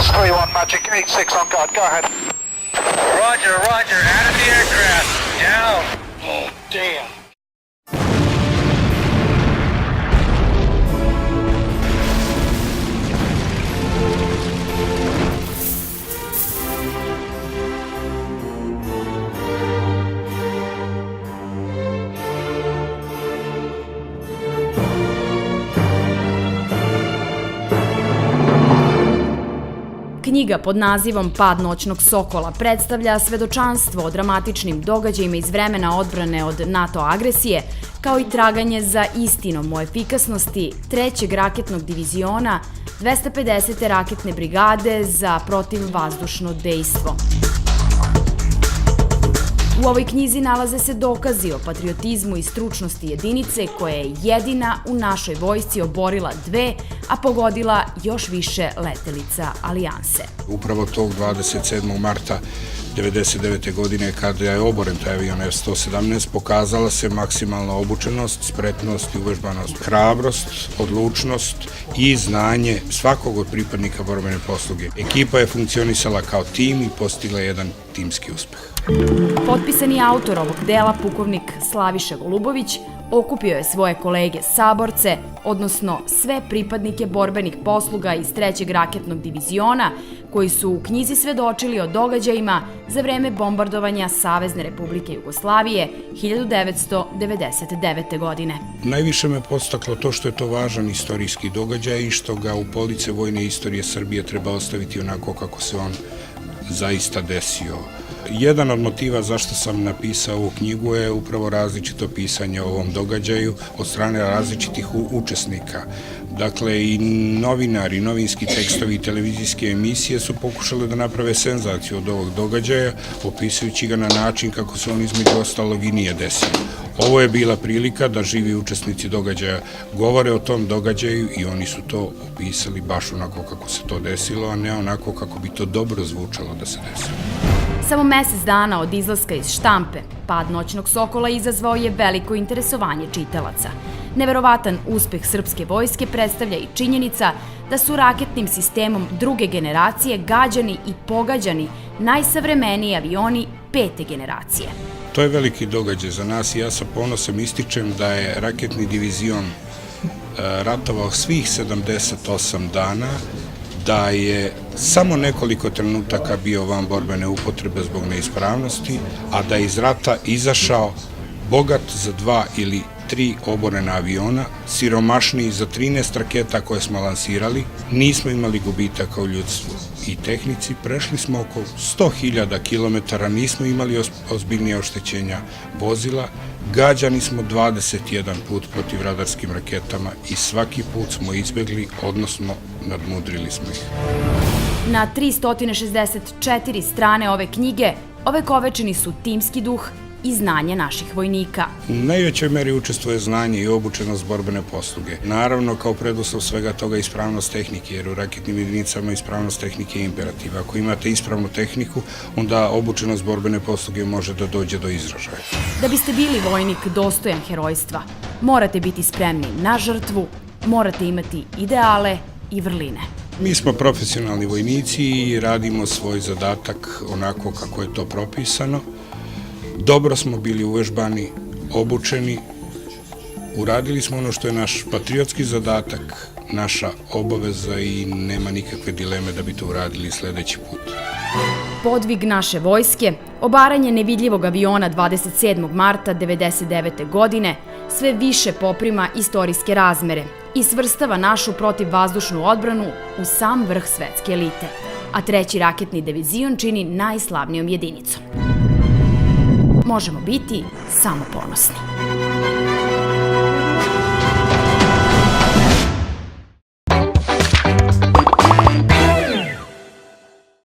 This is 3-1 Magic, 8-6 on guard, go ahead. Roger, roger, out of the aircraft, down. Oh, damn. Knjiga pod nazivom Pad noćnog sokola predstavlja svedočanstvo o dramatičnim događajima iz vremena odbrane od NATO agresije, kao i traganje za istinom o efikasnosti 3. raketnog diviziona 250. raketne brigade za protivvazdušno dejstvo. U ovoj knjizi nalaze se dokazi o patriotizmu i stručnosti jedinice koja je jedina u našoj vojsci oborila 2, a pogodila još više letelica Alijanse. Upravo tog 27. marta 1999. godine, kada je oboren taj avion F-117, pokazala se maksimalna obučenost, spretnost i uvežbanost, hrabrost, odlučnost i znanje svakog od pripadnika borbene posluge. Ekipa je funkcionisala kao tim i postigla jedan timski uspeh. Potpisani autor ovog dela, pukovnik Slaviša Golubović, okupio je svoje kolege saborce, odnosno sve pripadnike borbenih posluga iz 3. raketnog diviziona, koji su u knjizi svedočili o događajima za vreme bombardovanja Savezne Republike Jugoslavije 1999. godine. Najviše me podstaklo to što je to važan istorijski događaj i što ga u police vojne istorije Srbije treba ostaviti onako kako se on zaista desio. Jedan od motiva zašto sam napisao ovu knjigu je upravo različito pisanje o ovom događaju od strane različitih učesnika. Dakle, i novinari, novinski tekstovi i televizijske emisije su pokušali da naprave senzaciju od ovog događaja, opisujući ga na način kako se on između ostalog i nije desio. Ovo je bila prilika da živi učesnici događaja govore o tom događaju i oni su to opisali baš onako kako se to desilo, a ne onako kako bi to dobro zvučalo da se desilo. Samo mesec dana od izlaska iz štampe, pad noćnog sokola izazvao je veliko interesovanje čitalaca. Neverovatan uspeh srpske vojske predstavlja i činjenica da su raketnim sistemom 2. generacije gađani i pogađani najsavremeniji avioni 5. generacije. To je veliki događaj za nas i ja sa ponosom ističem da je raketni divizion ratovao svih 78 dana, da je samo nekoliko trenutaka bio van borbene upotrebe zbog neispravnosti, a da je iz rata izašao bogat za 2 ili 3 oborena aviona, siromašniji za 13 raketa koje smo lansirali, nismo imali gubitaka u ljudstvu i tehnici, prešli smo oko 100.000 kilometara, nismo imali ozbiljnije oštećenja vozila, gađani smo 21 put protiv radarskim raketama i svaki put smo izbegli, odnosno nadmudrili smo ih. Na 364 strane ove knjige ovekovečeni su timski duh i znanje naših vojnika. U najvećoj meri učestvuje znanje i obučenost borbene posluge. Naravno, kao preduslov svega toga ispravnost tehnike, jer u raketnim jedinicama ispravnost tehnike je imperativ. Ako imate ispravnu tehniku, onda obučenost borbene posluge može da dođe do izražaja. Da biste bili vojnik dostojan herojstva, morate biti spremni na žrtvu, morate imati ideale i vrline. Mi smo profesionalni vojnici i radimo svoj zadatak onako kako je to propisano. Dobro smo bili uvežbani, obučeni, uradili smo ono što je naš patriotski zadatak, naša obaveza i nema nikakve dileme da bi to uradili sledeći put. Podvig naše vojske, obaranje nevidljivog aviona 27. marta 1999. godine sve više poprima istorijske razmere i svrstava našu protivvazdušnu odbranu u sam vrh svetske elite, a 3. raketni divizion čini najslavnijom jedinicom. Možemo biti samo ponosni.